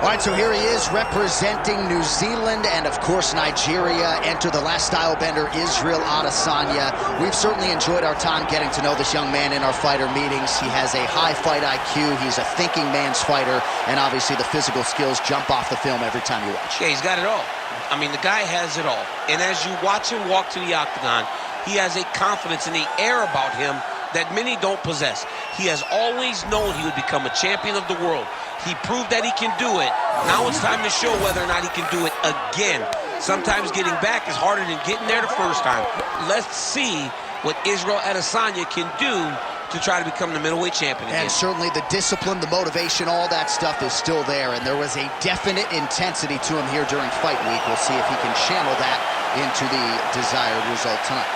All right, so here he is representing New Zealand and, of course, Nigeria. Enter the last style bender, Israel Adesanya. We've certainly enjoyed our time getting to know this young man in our fighter meetings. He has a high fight IQ. He's a thinking man's fighter. And obviously the physical skills jump off the film every time you watch. Yeah, he's got it all. I mean, the guy has it all. And as you watch him walk to the octagon, he has a confidence and the air about him that many don't possess. He has always known he would become a champion of the world. He proved that he can do it. Now it's time to show whether or not he can do it again. Sometimes getting back is harder than getting there the first time. Let's see what Israel Adesanya can do to try to become the middleweight champion again. And certainly the discipline, the motivation, all that stuff is still there. And there was a definite intensity to him here during fight week. We'll see if he can channel that into the desired result tonight.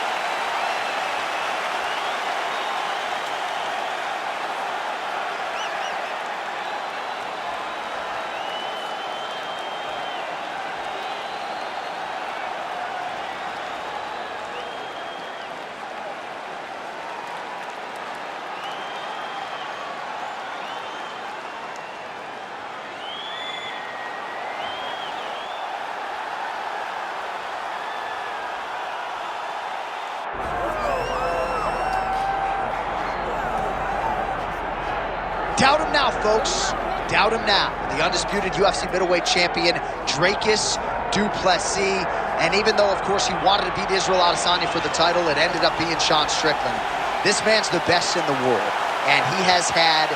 Doubt him now, folks. Doubt him now. The undisputed UFC middleweight champion, Dricus du Plessis. And even though, of course, he wanted to beat Israel Adesanya for the title, it ended up being Sean Strickland. This man's the best in the world. And he has had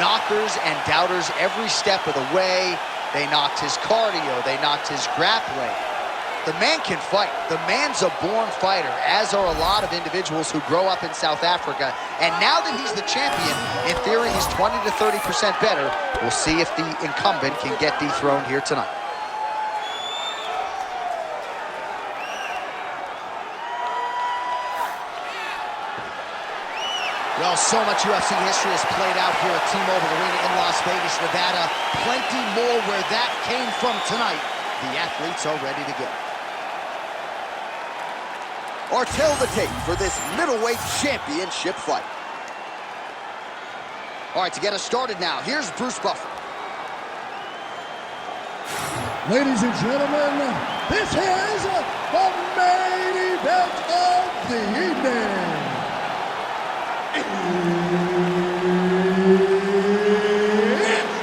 knockers and doubters every step of the way. They knocked his cardio. They knocked his grappling. The man can fight. The man's a born fighter, as are a lot of individuals who grow up in South Africa. And now that he's the champion, in theory, he's 20 to 30% better. We'll see if the incumbent can get dethroned here tonight. Well, so much UFC history has played out here at T-Mobile Arena in Las Vegas, Nevada. Plenty more where that came from tonight. The athletes are ready to go. Or tell the tape for this middleweight championship fight. All right, to get us started now, here's Bruce Buffer. Ladies and gentlemen, this is the main event of the evening. It's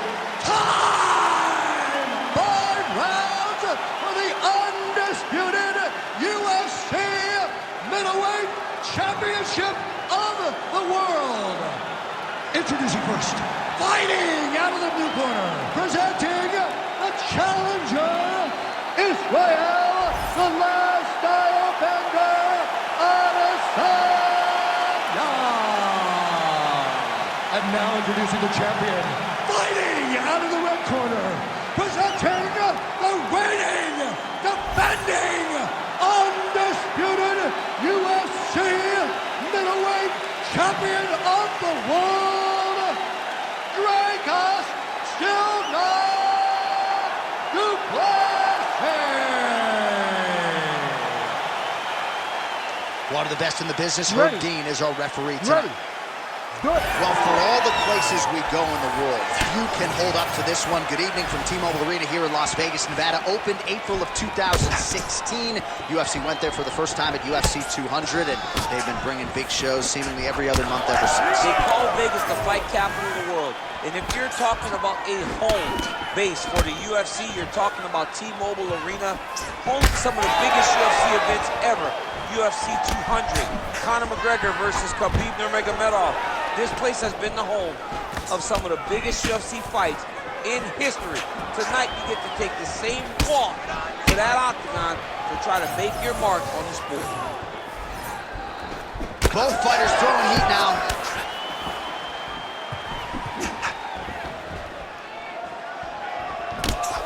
time! 5 rounds for the undisputed UFC middleweight championship of the world. Introducing first, fighting out of the blue corner, presenting the challenger, Israel, the last style bender, Adesanya. And now introducing the champion, fighting out of the red corner, presenting the reigning, defending, undisputed UFC middleweight champion of the world, Dricus du Plessis. One of the best in the business, Herb Dean, is our referee tonight. Good. Well, for all the places we go in the world, few can hold up to this one. Good evening from T-Mobile Arena here in Las Vegas, Nevada. Opened April of 2016. UFC went there for the first time at UFC 200, and they've been bringing big shows seemingly every other month ever since. They call Vegas the fight capital of the world. And if you're talking about a home base for the UFC, you're talking about T-Mobile Arena, home to some of the biggest UFC events ever. UFC 200, Conor McGregor versus Khabib Nurmagomedov. This place has been the home of some of the biggest UFC fights in history. Tonight, you get to take the same walk to that octagon to try to make your mark on the sport. Both fighters throwing heat now.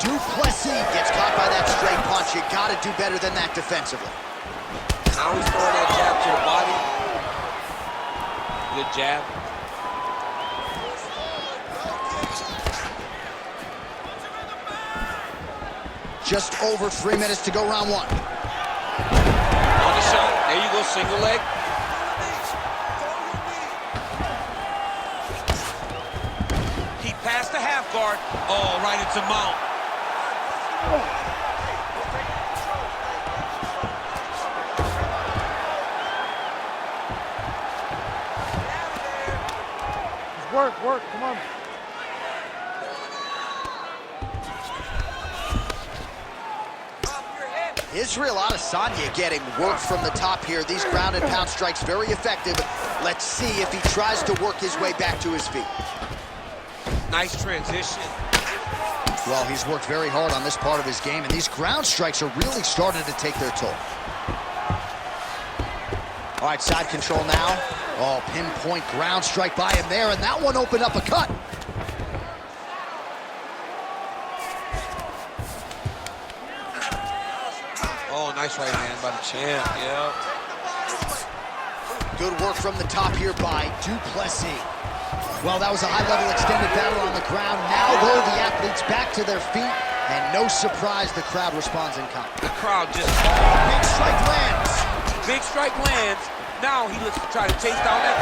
Du Plessis gets caught by that straight punch. You gotta do better than that defensively. Now he's throwing that jab to the body. Good jab. Just over 3 minutes to go, round one. On the shot. There you go, single leg. He past the half guard. Oh, right into mount. Work, come on. Israel Adesanya getting work from the top here. These ground and pound strikes very effective. Let's see if he tries to work his way back to his feet. Nice transition. Well, he's worked very hard on this part of his game, and these ground strikes are really starting to take their toll. All right, side control now. Oh, pinpoint ground strike by him there, and that one opened up a cut. Oh, nice right hand by the champ, yeah. Good work from the top here by Du Plessis. Well, that was a high-level extended battle on the ground. Now, though, the athletes back to their feet, and no surprise, the crowd responds in kind. The crowd just... Big strike lands. Big strike lands. Now he looks to try to chase down that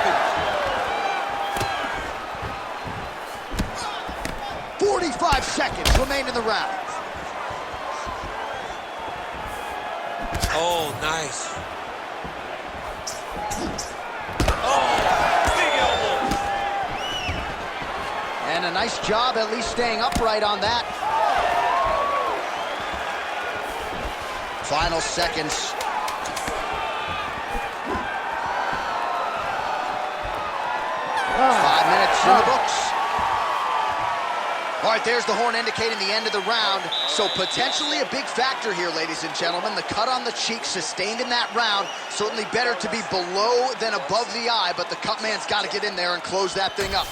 finish. 45 seconds remain in the round. Oh, nice. Oh, big elbow. And a nice job at least staying upright on that. Final seconds. Five minutes in the books. All right, there's the horn indicating the end of the round. So potentially a big factor here, ladies and gentlemen. The cut on the cheek sustained in that round. Certainly better to be below than above the eye, but the cut man's got to get in there and close that thing up.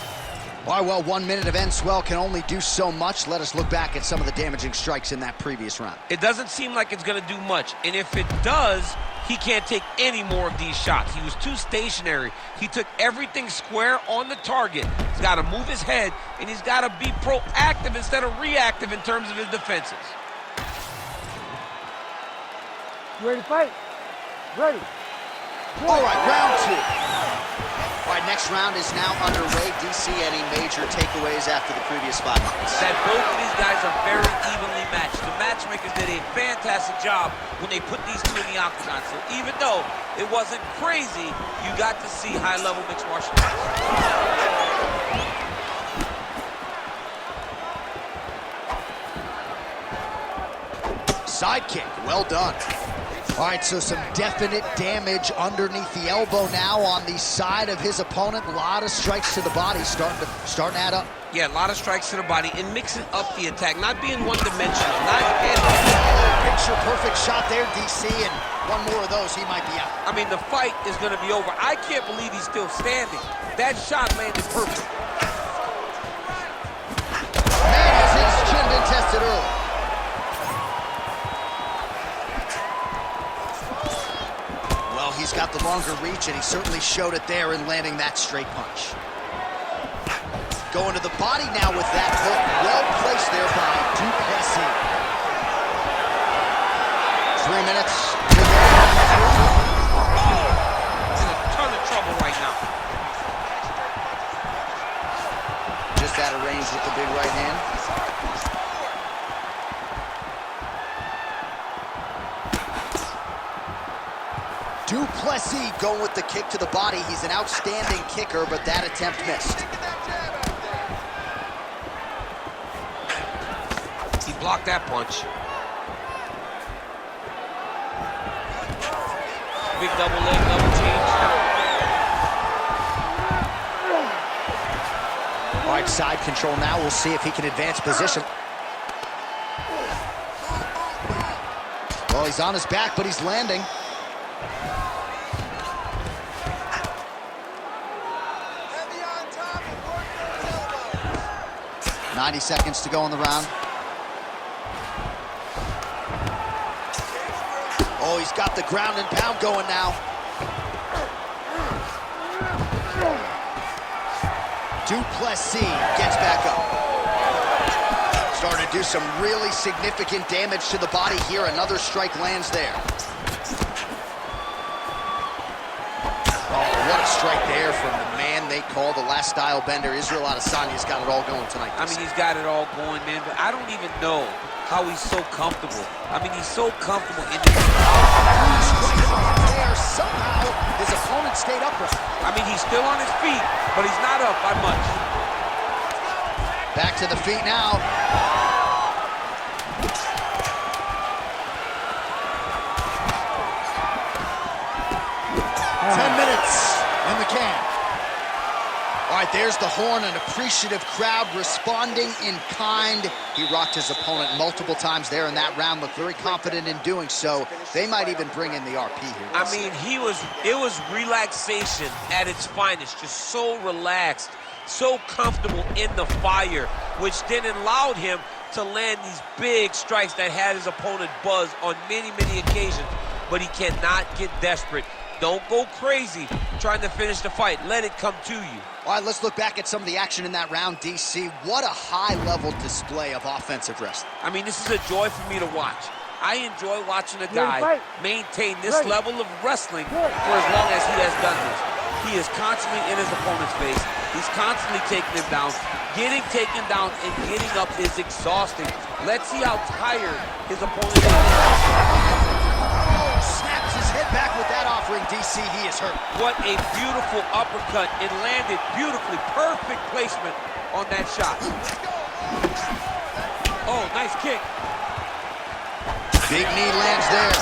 All right, well, 1 minute of end swell can only do so much. Let us look back at some of the damaging strikes in that previous round. It doesn't seem like it's going to do much. And if it does, he can't take any more of these shots. He was too stationary. He took everything square on the target. He's got to move his head, and he's got to be proactive instead of reactive in terms of his defenses. You ready to fight? Ready. All right, round two. All right, next round is now underway. DC, any major takeaways after the previous 5 minutes? That both of these guys are very evenly matched. The matchmakers did a fantastic job when they put these two in the octagon. So even though it wasn't crazy, you got to see high-level mixed martial arts. Side kick, well done. All right, so some definite damage underneath the elbow now on the side of his opponent. A lot of strikes to the body starting to add up. Yeah, a lot of strikes to the body and mixing up the attack, not being one-dimensional. Picture perfect shot there, DC, and one more of those, he might be out. I mean, the fight is going to be over. I can't believe he's still standing. That shot landed perfect. Man, has his chin been tested early. He's got the longer reach, and he certainly showed it there in landing that straight punch. Going to the body now with that hook. Well placed there by Du Plessis. 3 minutes. He's in a ton of trouble right now. Just out of range with the big right hand. Du Plessis going with the kick to the body. He's an outstanding kicker, but that attempt missed. He blocked that punch. Big double leg, double change. All right, side control now. We'll see if he can advance position. Well, he's on his back, but he's landing. 90 seconds to go in the round. Oh, he's got the ground and pound going now. Du Plessis gets back up. Starting to do some really significant damage to the body here. Another strike lands there. Oh, what a strike there from the man they call the last style bender. Israel Adesanya's got it all going tonight. I mean, he's got it all going, man, but I don't even know how he's so comfortable. I mean, he's so comfortable in this. There, somehow, his opponent stayed upright. I mean, he's still on his feet, but he's not up by much. Back to the feet now. Oh. 10 minutes in the can. All right, there's the horn, an appreciative crowd responding in kind. He rocked his opponent multiple times there in that round, looked very confident in doing so. They might even bring in the RP here. I mean, it was relaxation at its finest, just so relaxed, so comfortable in the fire, which then allowed him to land these big strikes that had his opponent buzzed on many, many occasions. But he cannot get desperate. Don't go crazy trying to finish the fight. Let it come to you. All right, let's look back at some of the action in that round, DC. What a high-level display of offensive wrestling. I mean, this is a joy for me to watch. I enjoy watching a guy maintain this level of wrestling for as long as he has done this. He is constantly in his opponent's face. He's constantly taking him down. Getting taken down and getting up is exhausting. Let's see how tired his opponent is. Snaps his head back with that offering, DC. He is hurt. What a beautiful uppercut. It landed beautifully. Perfect placement on that shot. Oh, nice kick. Big knee lands there.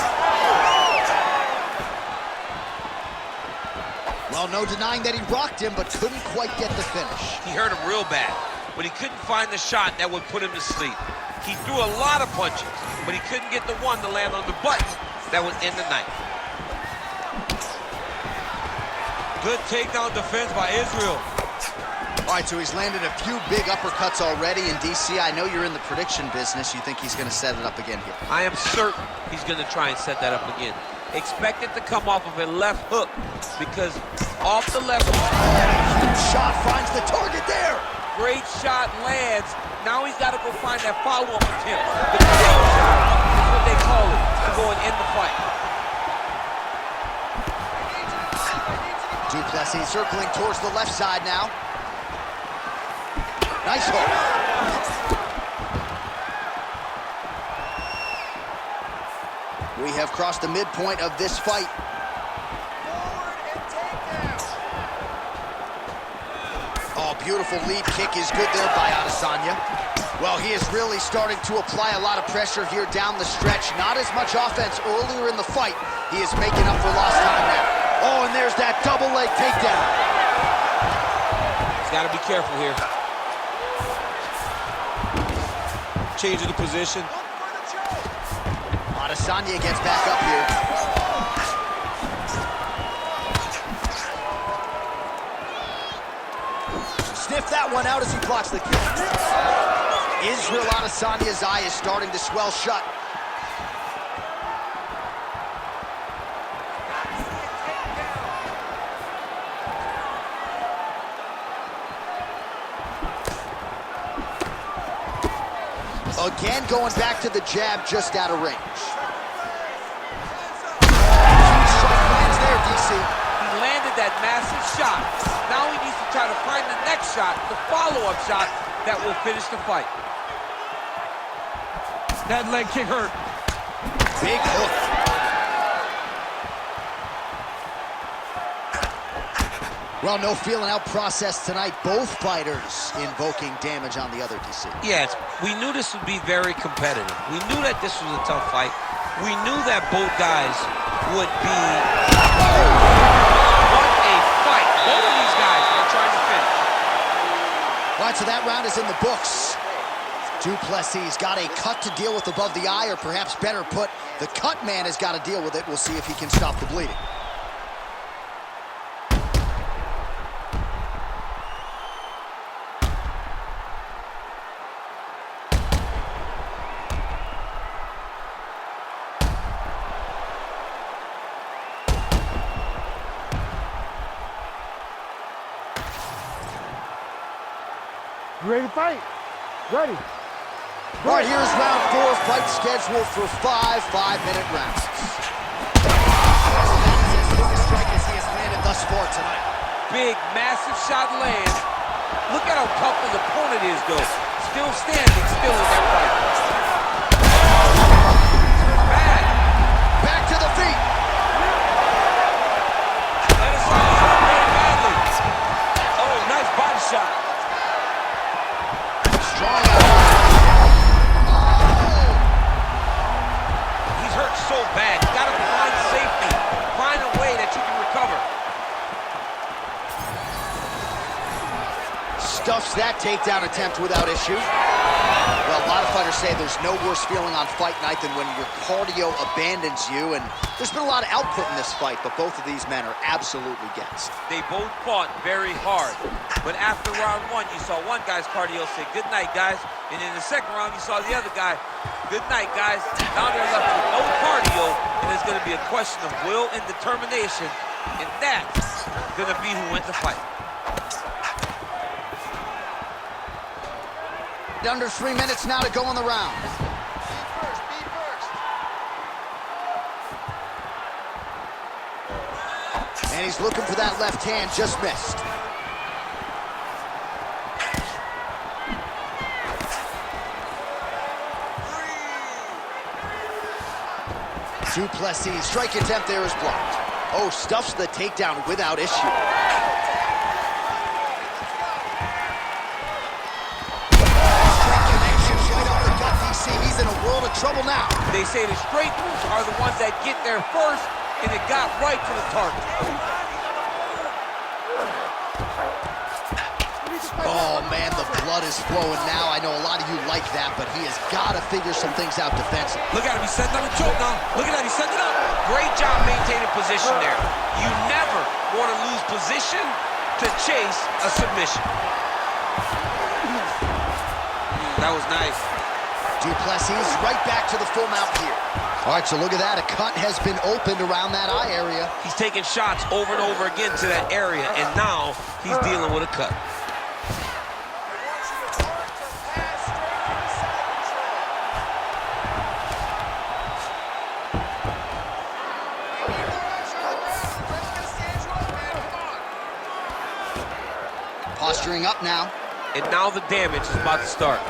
Well, no denying that he rocked him, but couldn't quite get the finish. He hurt him real bad, but he couldn't find the shot that would put him to sleep. He threw a lot of punches, but he couldn't get the one to land on the button that would end the night. Good takedown defense by Israel. All right, so he's landed a few big uppercuts already in DC. I know you're in the prediction business. You think he's going to set it up again here? I am certain he's going to try and set that up again. Expect it to come off of a left hook, because off the left hook. Huge shot finds the target there. Great shot lands. Now he's got to go find that follow-up attempt. The kill shot is what they call it, to go and end the fight. Du Plessis circling towards the left side now. Nice hook. We have crossed the midpoint of this fight. Oh, beautiful lead kick is good there by Adesanya. Well, he is really starting to apply a lot of pressure here down the stretch. Not as much offense earlier in the fight. He is making up for lost time now. Oh, and there's that double leg takedown. He's got to be careful here. Changing the position. Adesanya gets back up here. Sniff that one out as he blocks the kick. Israel Adesanya's eye is starting to swell shut. Again, going back to the jab just out of range. Huge strike lands there, DC. He landed that massive shot. Now he needs to try to find the next shot, the follow-up shot that will finish the fight. That leg kick hurt. Big hook. Well, no feeling out process tonight. Both fighters invoking damage on the other, DC. Yes, we knew this would be very competitive. We knew that this was a tough fight. We knew that both guys would be... What a fight. Both of these guys are trying to finish. All right, so that round is in the books. Du Plessis got a cut to deal with above the eye, or perhaps better put, the cut man has got to deal with it. We'll see if he can stop the bleeding. You ready to fight? Ready. All right, here's round 4, fight scheduled for 5 5-minute rounds. As big a strike as he has landed thus far tonight. big, massive shot lands. Look at how tough his opponent is, though. Still standing, still in that fight. Bad. Back to the feet. Adesanya hurt very badly. Oh, nice body shot. Strong. He's hurt so bad. You gotta find safety. Find a way that you can recover. Stuffs that takedown attempt without issue. Well, a lot of fighters say there's no worse feeling on fight night than when your cardio abandons you, and there's been a lot of output in this fight, but both of these men are absolutely gassed. They both fought very hard, but after round one, you saw one guy's cardio say, "Good night, guys," and in the second round, you saw the other guy, "Good night, guys." Now they're left with no cardio, and it's going to be a question of will and determination, and that's going to be who wins the fight. Under 3 minutes now to go in the round. And he's looking for that left hand, just missed. Du Plessis, strike attempt there is blocked. Oh, stuffs the takedown without issue. He's in a world of trouble now. They say the straight moves are the ones that get there first, and it got right to the target. Oh, man, the blood is flowing now. I know a lot of you like that, but he has got to figure some things out defensively. Look at him, he's setting up a choke now. Look at that, he's setting it up. Great job maintaining position there. You never want to lose position to chase a submission. That was nice. Du Plessis right back to the full mount here. All right, so look at that. A cut has been opened around that eye area. He's taking shots over and over again to that area, and now he's dealing with a cut. Posturing up now. And now the damage is about to start.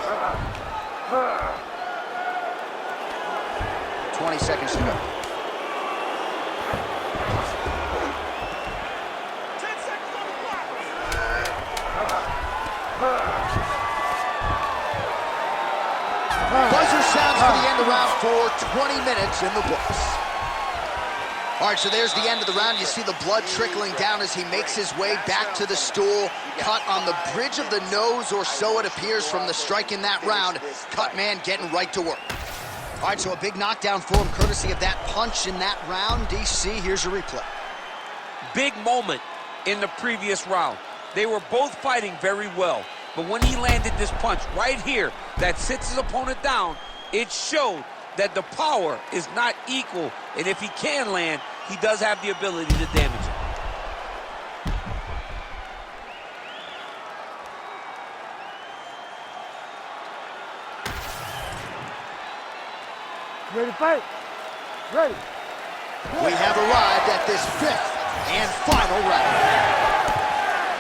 20 seconds to go. 10 seconds on the clock. Buzzer sounds for the end of round 4, 20 minutes in the books. All right, so there's the end of the round. You see the blood trickling down as he makes his way back to the stool. Cut on the bridge of the nose, or so it appears from the strike in that round. Cut man getting right to work. All right, so a big knockdown for him, courtesy of that punch in that round. DC, here's your replay. Big moment in the previous round. They were both fighting very well, but when he landed this punch right here that sits his opponent down, it showed that the power is not equal, and if he can land, he does have the ability to damage it. Ready to fight? Ready. We have arrived at this 5th and final round.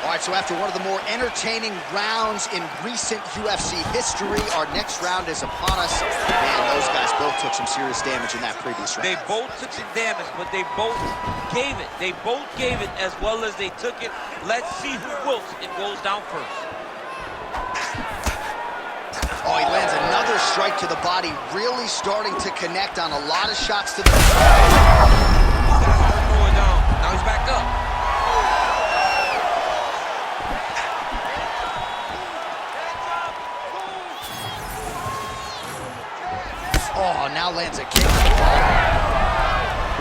All right, so after one of the more entertaining rounds in recent UFC history, our next round is upon us. Man, those guys both took some serious damage in that previous round. They both took some damage, but they both gave it. They both gave it as well as they took it. Let's see who wilts and goes down first. Oh, he lands another strike to the body, really starting to connect on a lot of shots to the... These guys are going down. Now he's back up. Oh, now lands a kick.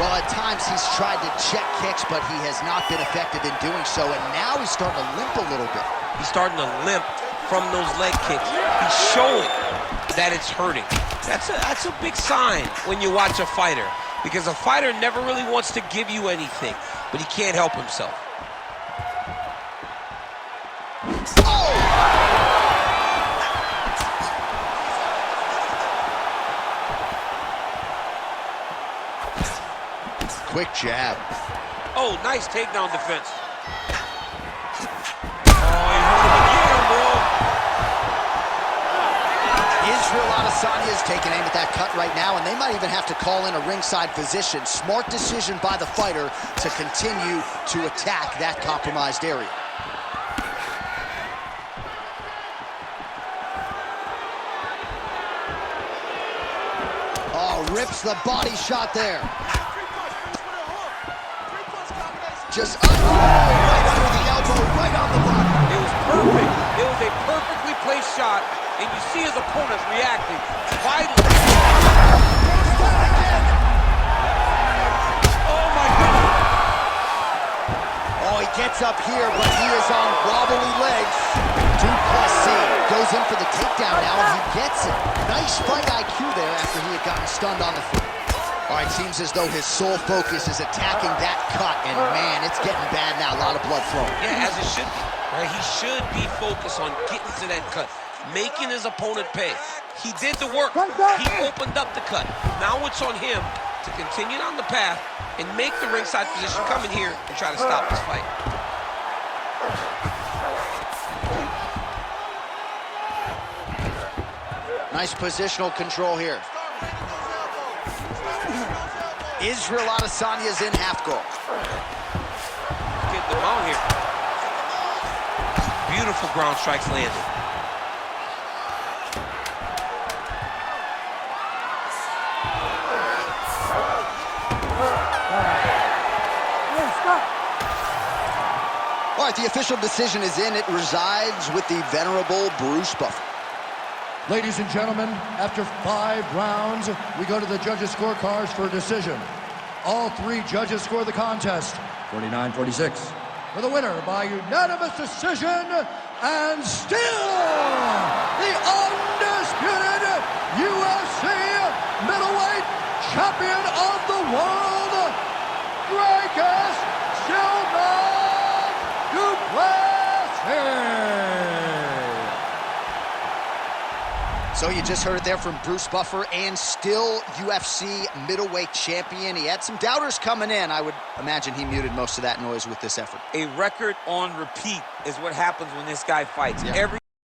Well, at times he's tried to check kicks, but he has not been effective in doing so, and now he's starting to limp a little bit. He's starting to limp from those leg kicks. He's showing that it's hurting. That's a big sign when you watch a fighter, because a fighter never really wants to give you anything, but he can't help himself. Oh! Quick jab. Oh, nice takedown defense. Israel Adesanya is taking aim at that cut right now, and they might even have to call in a ringside physician. Smart decision by the fighter to continue to attack that compromised area. Oh, rips the body shot there. Just right under the elbow, right on the button. It was perfect. It was a perfectly placed shot, and you see his opponent reacting violently. Oh my goodness. Oh, he gets up here, but he is on wobbly legs. Du Plessis goes in for the takedown now, and he gets it. Nice fight IQ there after he had gotten stunned on the foot. All right, seems as though his sole focus is attacking that cut, and man, it's getting bad now. A lot of blood flowing. Yeah, as it should be. Right? He should be focused on getting to that cut, making his opponent pay. He did the work. He opened up the cut. Now it's on him to continue on the path and make the ringside position come in here and try to stop this fight. Nice positional control here. Israel Adesanya is in half guard. Get the mount here. Beautiful ground strikes landed. All right, the official decision is in. It resides with the venerable Bruce Buffer. Ladies and gentlemen, after 5 rounds, we go to the judges' scorecards for a decision. All 3 judges score the contest 49-46. For the winner by unanimous decision, and still the undisputed UFC middleweight champion of the world, Dricus du Plessis. So you just heard it there from Bruce Buffer, and still UFC middleweight champion. He had some doubters coming in. I would imagine he muted most of that noise with this effort. A record on repeat is what happens when this guy fights. Yeah. Every